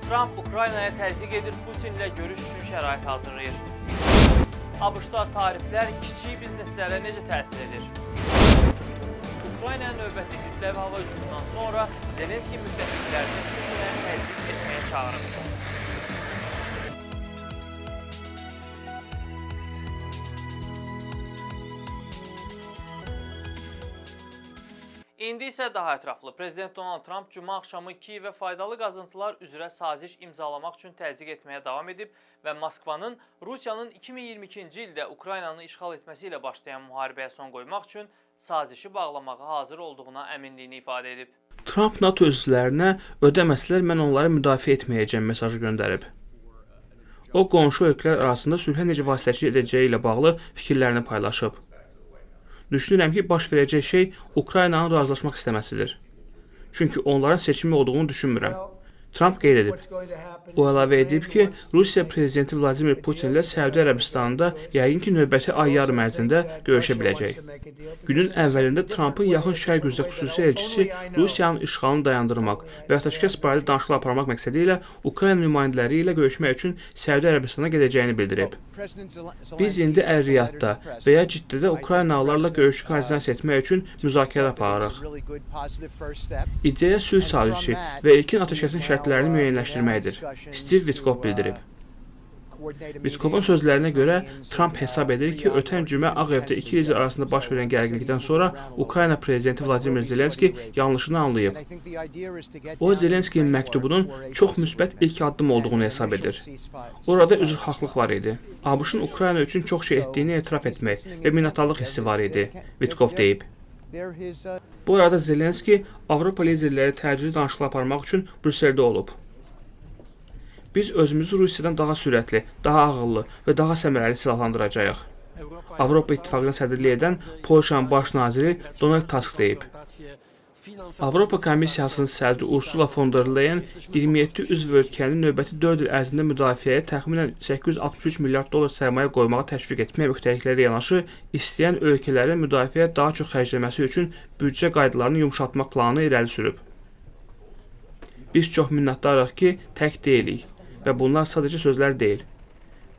Tramp Ukraynaya təzyiq edir, Putinlə görüş üçün şərait hazırlayır. ABŞ-da tariflər kiçik bizneslərə necə təsir edir? Ukraynaya növbəti kütləvi hava hücumundan sonra Zelenski müttəfiqlərini Putinə təzyiq etməyə çağırıb. İndi isə daha ətraflı. Prezident Donald Trump cümə axşamı Kiyevə faydalı qazıntılar üzrə saziş imzalamaq üçün təzyiq etməyə davam edib və Moskvanın Rusiyanın 2022-ci ildə Ukraynanı işğal etməsi ilə başlayan müharibəyə son qoymaq üçün sazişi bağlamağa hazır olduğuna əminliyini ifadə edib. Trump NATO üzvlərinə ödəməsələr mən onları müdafiə etməyəcəm mesajı göndərib. O, qonşu ölkələr arasında sülhə necə vasitəçilik edəcəyi ilə bağlı fikirlərini paylaşıb. Düşünürəm ki, baş verəcək şey Ukraynanın razılaşmaq istəməsidir. Çünki onların seçimi olduğunu düşünmürəm. Trump qeyd edib. O əlavə edib ki, Rusiya prezidenti Vladimir Putin ilə Səudiyyə Ərəbistanında yəqin ki, növbəti ay yarım ərzində görüşə biləcək. Günün əvvəlində Trumpın yaxın şərq üzrə xüsusi elçisi Rusiyanın işğalını dayandırmaq və atəşkəs barədə danışıqlar aparmaq məqsədi ilə Ukrayna nümayəndələri ilə görüşmək üçün Səudiyyə Ərəbistana gedəcəyini bildirib. Biz indi Əl-Riyadda və ya Ciddədə Ukraynalılarla görüşü koordinasiya etmək üçün müzakirə aparırıq. İdeya sülh sazişi və ilkin atəşkəsin şərtlərini müəyyənləşdirməkdir. Steve Witkoff bildirib. Witkoffun sözlərinə görə Trump hesab edir ki, ötən cümə Ağ Evdə iki lider arasında baş verən gərginlikdən sonra Ukrayna prezidenti Vladimir Zelenski yanlışını anlayıb. O, Zelenskinin məktubunun çox müsbət ilk addım olduğunu hesab edir. Orada üzrxahlıq var idi. ABŞ-ın Ukrayna üçün çox şey etdiyini etiraf etmək və minnətdarlıq hissi var idi, Witkoff deyib. Bu arada Zelenski Avropa liderləri təcili danışıqlar aparmaq üçün Brüsseldə olub. Biz özümüzü Rusiyadan daha sürətli, daha ağıllı və daha səmərəli silahlandıracağıq. Avropa İttifaqına sədrlik edən Polşanın baş naziri Donald Tusk deyib. Avropa Komissiyasının sədri Ursula von der Leyen 27 üzv ölkənin növbəti 4 il ərzində müdafiəyə təxminən 863 milyard dollar sərmayə qoymağı təşviq etmək müxtəlifləri yanaşı istəyən ölkələrin müdafiəyə daha çox xərcləməsi üçün büdcə qaydalarını yumşaltmaq planını irəli sürüb. Biz çox minnətdarıq ki, tək deyilik və bunlar sadəcə sözlər deyil.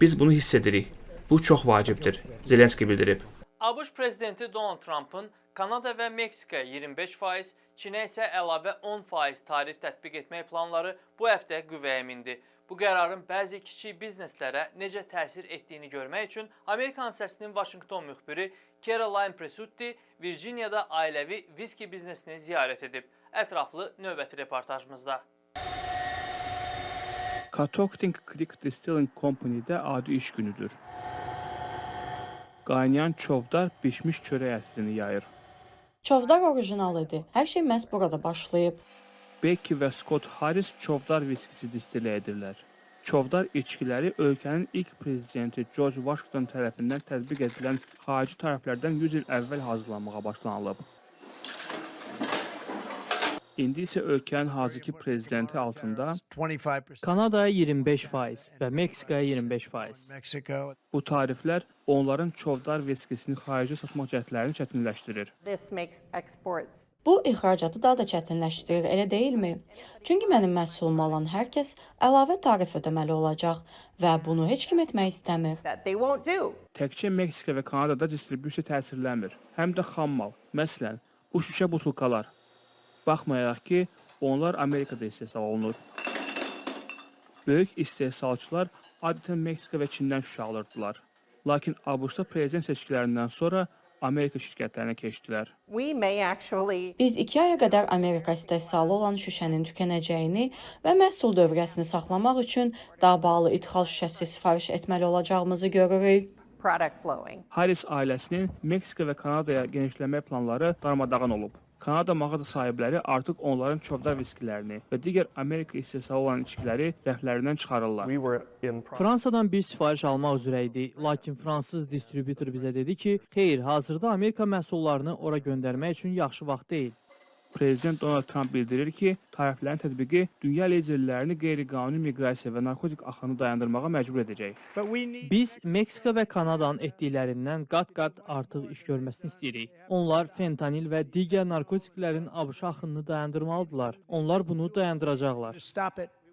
Biz bunu hiss edirik. Bu çox vacibdir, Zelenski bildirib. ABŞ prezidenti Donald Trump'ın Kanada və Meksikaya 25%, Çinə isə əlavə 10% tarif tətbiq etmək planları bu həftə qüvvəyə mindi. Bu qərarın bəzi kiçik bizneslərə necə təsir etdiyini görmək üçün Amerikan səsinin Washington müxbiri Caroline Presutti Virginiyada ailəvi viski biznesini ziyarət edib. Ətraflı növbəti reportajımızda. Catoctin Creek Distilling Company-də adi iş günüdür. Qaynayan çovdar bişmiş çörək ətrini yayır. Çovdar orijinal idi. Hər şey məhz burada başlayıb. Becky və Scott Harris çovdar viskisi distilə edirlər. Çovdar içkiləri ölkənin ilk prezidenti George Washington tərəfindən tətbiq edilən xarici tərəflərdən 100 il əvvəl hazırlanmağa başlanılıb. İndi isə ölkənin hazırki prezidenti altında Kanadaya 25% və Meksikaya 25%. bu tariflər onların çovdar viskisini xaricə satmaq cəhdlərini çətinləşdirir. Bu ixracatı daha da çətinləşdirir, elə deyilmi? Çünki mənim məhsulum alan hər kəs əlavə tarif ödəməli olacaq və bunu heç kim etmək istəmir. Təkcə Meksika və Kanadada distribusiya təsirlənmir, həm də xammal. Məsələn, bu şüşə butulkalar. Baxmayaraq ki, onlar Amerikada istehsal olunur. Böyük istehsalçılar adətən Meksika və Çindən şüşə alırdılar. Lakin ABŞ-da prezident seçkilərindən sonra Amerika şirkətlərinə keçdilər. Biz 2 aya qədər Amerika istehsalı olan şüşənin tükənəcəyini və məhsul dövrəsini saxlamaq üçün daha bağlı idxal şüşəsi sifariş etməli olacağımızı görürük. Harris ailəsinin Meksika və Kanadaya genişlənmək planları darmadağın olub. Kanada mağaza sahibləri artıq onların çovdar viskilərini və digər Amerika istehsalı olan içkiləri rəflərindən çıxarırlar. Fransadan bir sifariş almaq üzrə idi, lakin fransız distributor bizə dedi ki, xeyr, hazırda Amerika məhsullarını ora göndərmək üçün yaxşı vaxt deyil. Prezident Donald Trump bildirir ki, tariflərin tətbiqi dünya liderlərini qeyri-qanuni miqrasiya və narkotik axını dayandırmağa məcbur edəcək. Biz Meksika və Kanadanın etdiklərindən qat-qat artıq iş görməsini istəyirik. Onlar fentanil və digər narkotiklərin ABŞ axınını dayandırmalıdırlar. Onlar bunu dayandıracaqlar.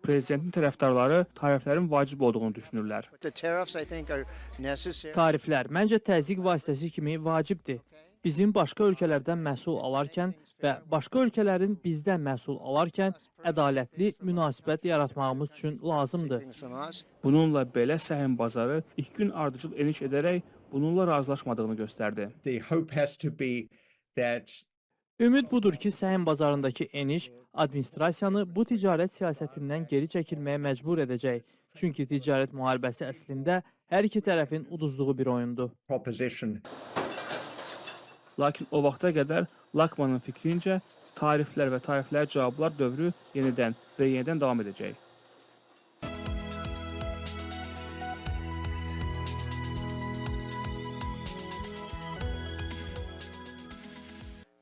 Prezidentin tərəfdarları tariflərin vacib olduğunu düşünürlər. The tariffs, I think, are necessary. Tariflər məncə təzyiq vasitəsi kimi vacibdir. Bizim başqa ölkələrdən məhsul alarkən və başqa ölkələrin bizdən məhsul alarkən ədalətli münasibət yaratmağımız üçün lazımdır. Things from us. Bununla belə səhim bazarı 2 gün ardıcıl eniş edərək bununla razılaşmadığını göstərdi. The hope has to be that Ümid budur ki, səhim bazarındakı eniş administrasiyanı bu ticarət siyasətindən geri çəkilməyə məcbur edəcək. Çünki ticarət müharibəsi əslində hər iki tərəfin uduzduğu bir oyundur. proposition. Lakin o vaxta qədər Lakmanın fikrincə tariflər və tariflərə cavablar dövrü yenidən davam edəcək.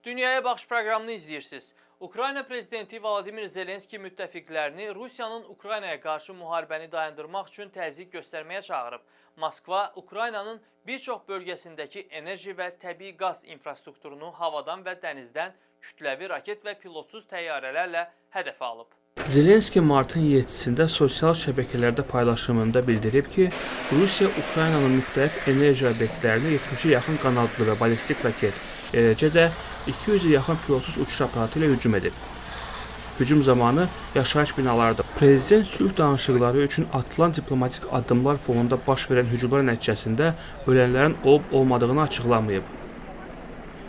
Dünyaya Baxış proqramını izləyirsiniz. Ukrayna prezidenti Vladimir Zelenski müttəfiqlərini Rusiyanın Ukraynaya qarşı müharibəni dayandırmaq üçün təzyiq göstərməyə çağırıb. Moskva, Ukraynanın bir çox bölgəsindəki enerji və təbii qaz infrastrukturunu havadan və dənizdən kütləvi raket və pilotsuz təyyarələrlə hədəfə alıb. Zelenski martın 7-sində sosial şəbəkələrdə paylaşımında bildirib ki, Rusiya Ukraynanın müxtəlif enerji obyektlərinə 70-ə yaxın qanadlı və ballistik raket, eləcə də 200-ə yaxın pilotsuz uçuş aparatı ilə hücum edib. Hücum zamanı yaşayış binalarda prezident sülh danışıqları üçün atılan diplomatik addımlar fonunda baş verən hücumlar nəticəsində ölənlərin olub-olmadığını açıqlamayıb.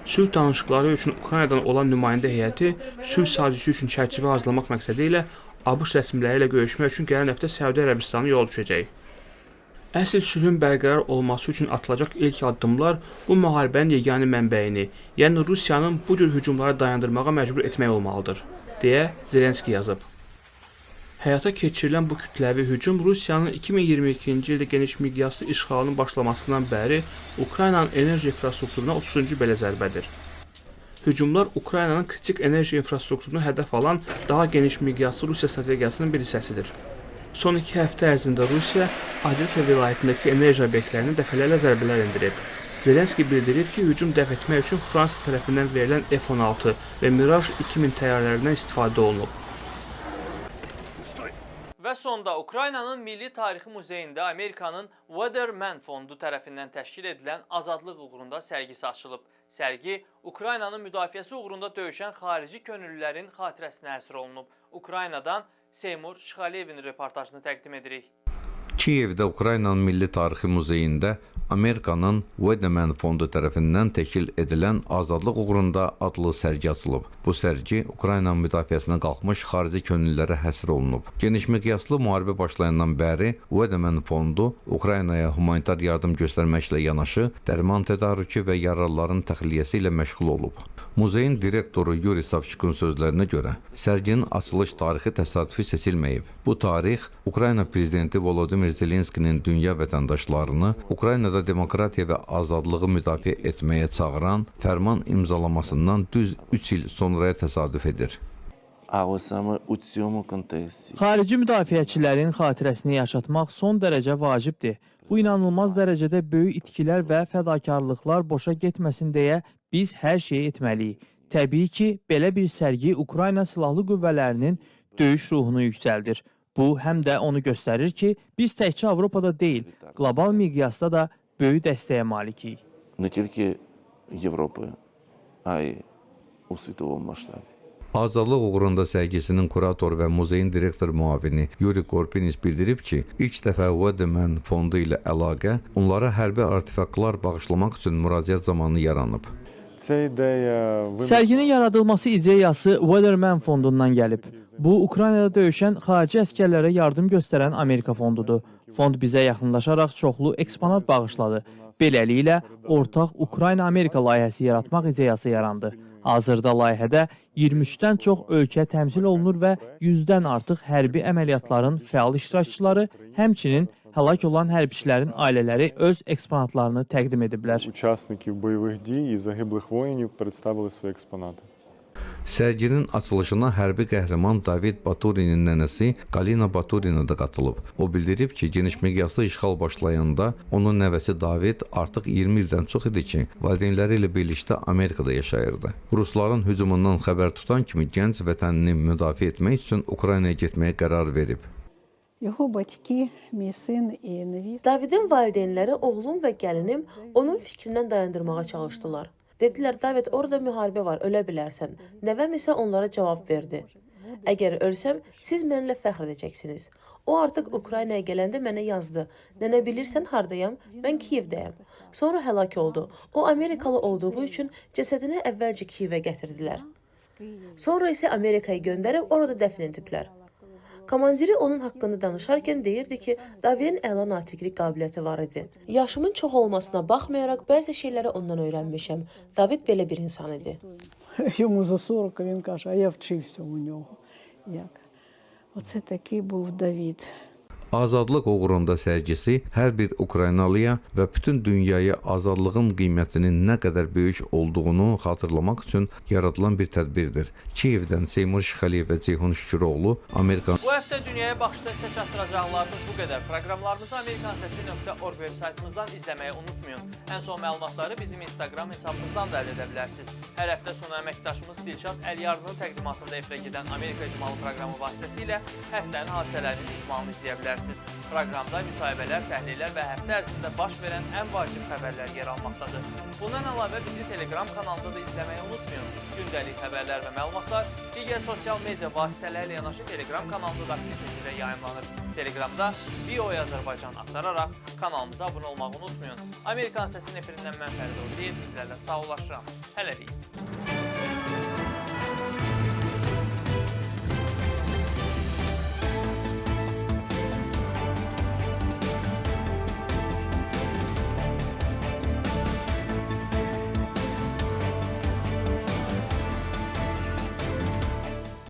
Sülh danışıqları üçün Ukraynadan olan nümayəndə heyəti sülh sazişi üçün çərçivə hazırlamaq məqsədi ilə ABŞ rəsmiləri ilə görüşmək üçün gələn həftə Səudiyyə Ərəbistanı yol düşəcək. Əsl sülhün bərqərar olması üçün atılacaq ilk addımlar bu müharibənin yeganə mənbəyini, yəni Rusiyanın bu cür hücumları dayandırmağa məcbur etmək olmalıdır, deyə Zelenski yazıb. Həyata keçirilən bu kütləvi hücum Rusiyanın 2022-ci ildə geniş miqyaslı işğalının başlamasından bəri Ukraynanın enerji infrastrukturuna 30-cu belə zərbədir. Hücumlar Ukraynanın kritik enerji infrastrukturunu hədəf alan daha geniş miqyaslı Rusiya strategiyasının bir hissəsidir. Son 2 həftə ərzində Rusiya Odessa vilayətindəki enerji obyektlərinə dəfələrlə zərbələr endirib. Zelenski bildirib ki, hücum dəf etmək üçün Fransa tərəfindən verilən F-16 və Mirage 2000 təyyarələrindən istifadə olunub. Və sonda Ukraynanın Milli Tarixi Muzeyində Amerikanın Weatherman fondu tərəfindən təşkil edilən azadlıq uğrunda sərgisi açılıb. Sərgi Ukraynanın müdafiəsi uğrunda döyüşən xarici könüllülərin xatirəsinə həsr olunub. Ukraynadan Seymur Şxaliyevin reportajını təqdim edirik. Kiyevdə Ukraynanın Milli Tarixi Muzeyində Amerikanın Weatherman fondu tərəfindən təşkil edilən Azadlıq uğrunda adlı sərgi açılıb. Bu sərgi Ukraynanın müdafiəsinə qalxmış xarici könüllülərə həsr olunub. Geniş miqyaslı müharibə başlayandan bəri Weatherman fondu Ukraynaya humanitar yardım göstərməklə yanaşı, dərman tədarükü və yaralıların təxliyəsi ilə məşğul olub. Muzeyin direktoru Yuri Savchukun sözlərinə görə, sərginin açılış tarixi təsadüfi seçilməyib. Bu tarix Ukrayna prezidenti Volodymyr Zelenskinin dünya vətəndaşlarını Ukraynada demokratiya və azadlığı müdafiə etməyə çağıran fərman imzalamasından düz 3 il sonraya təsadüf edir. Але саме у цьому контексті Xarici müdafiəçilərin xatirəsini yaşatmaq son dərəcə vacibdir. Bu inanılmaz dərəcədə böyük itkilər və fədakarlıqlar boşa getməsin deyə biz hər şeyi etməliyik. Təbii ki, belə bir sərgi Ukrayna Silahlı Qüvvələrinin döyüş ruhunu yüksəldir. Bu, həm də onu göstərir ki, biz təkcə Avropada deyil, qlobal miqyasda da böyük dəstəyə malikik. не тільки Європи, а й у світовому масштабі. Azadlıq uğrunda sərgisinin kurator və muzeyin direktor müavini Yuri Korpinis bildirib ki, ilk dəfə Weatherman fondu ilə əlaqə onlara hərbi artefaktlar bağışlamaq üçün müraciət zamanı yaranıb. Sərginin yaradılması ideyası Weatherman fondundan gəlib. Bu, Ukraynada döyüşən xarici əskərlərə yardım göstərən Amerika fondudur. Fond bizə yaxınlaşaraq çoxlu eksponat bağışladı. Beləliklə, ortaq Ukrayna-Amerika layihəsi yaratmaq ideyası yarandı. Hazırda layihədə 23-dən çox ölkə təmsil olunur və 100-dən artıq hərbi əməliyyatların fəal iştirakçıları, həmçinin həlak olan hərbiçilərin ailələri öz eksponatlarını təqdim ediblər. Учасників бойових дій і загиблих воїнів представили свої експонати. Sərginin açılışına hərbi qəhrəman David Baturinin nənəsi Galina Baturina da qatılıb. O bildirib ki, geniş miqyaslı işğal başlayanda onun nəvəsi David artıq 20 ildən çox idi ki, valideynləri ilə birlikdə Amerikada yaşayırdı. Rusların hücumundan xəbər tutan kimi gənc vətənini müdafiə etmək üçün Ukraynaya getməyə qərar verib. Його батьки, мій син і невістка. Davidin valideynləri oğlum və gəlinim onun fikrindən dayandırmağa çalışdılar. Dedilər, David, orada müharibə var, ölə bilərsən. Nəvəm isə onlara cavab verdi. Əgər ölsəm, siz mənimlə fəxr edəcəksiniz. O artıq Ukraynaya gələndə mənə yazdı. Nənə bilirsən hardayam? Mən Kiyevdəyəm. Sonra həlak oldu. O Amerikalı olduğu üçün cəsədini əvvəlcə Kiyevə gətirdilər. Sonra isə Amerikaya göndərib orada dəfn ediblər. Komandiri onun haqqında danışarkən deyirdi ki, Davidin əla natiqlik qabiliyyəti var idi. Yaşımın çox olmasına baxmayaraq bəzi şeyləri ondan öyrənmişəm. David belə bir insan idi. Йому за 40, а він каже, а я вчився у нього. Як? Оце такий був Давид. Azadlıq uğrunda sərgisi hər bir Ukraynalıya və bütün dünyaya azadlığın qiymətinin nə qədər böyük olduğunu xatırlamaq üçün yaradılan bir tədbirdir. Kiyevdən Seymur Şıxəliyev və Ceyhun Şüküroğlu, Amerika. Bu həftə dünyaya baxışda sizə çatdıracaqlarımız bu qədər. Proqramlarımızı amerikansesi.org veb saytımızdan izləməyi unutmayın. Ən son məlumatları bizim Instagram hesabımızdan da əldə edə bilərsiniz. Hər həftə sonu əməkdaşımız Dilşad Əliyarlının təqdimatında efirə gedən Amerika İcmalı proqramı vasitəsilə həftənin hadisələrinin icmalını izləyə bilərsiniz. Proqramda müsahibələr, təhlillər və həftə ərzində baş verən ən vacib xəbərlər yer almaqdadır. Bundan əlavə bizi Telegram kanalında da izləməyi unutmayın. Gündəlik xəbərlər və məlumatlar digər sosial media vasitələri ilə yanaşı Telegram kanalında da aktiv şəkildə yayımlanır. Telegramda VOA Azərbaycan axtararaq kanalımıza abunə olmağı unutmayın. Amerikan Səsinin efirindən mən Fərid Ordiyev sizlərlə sağollaşıram. Hələlik.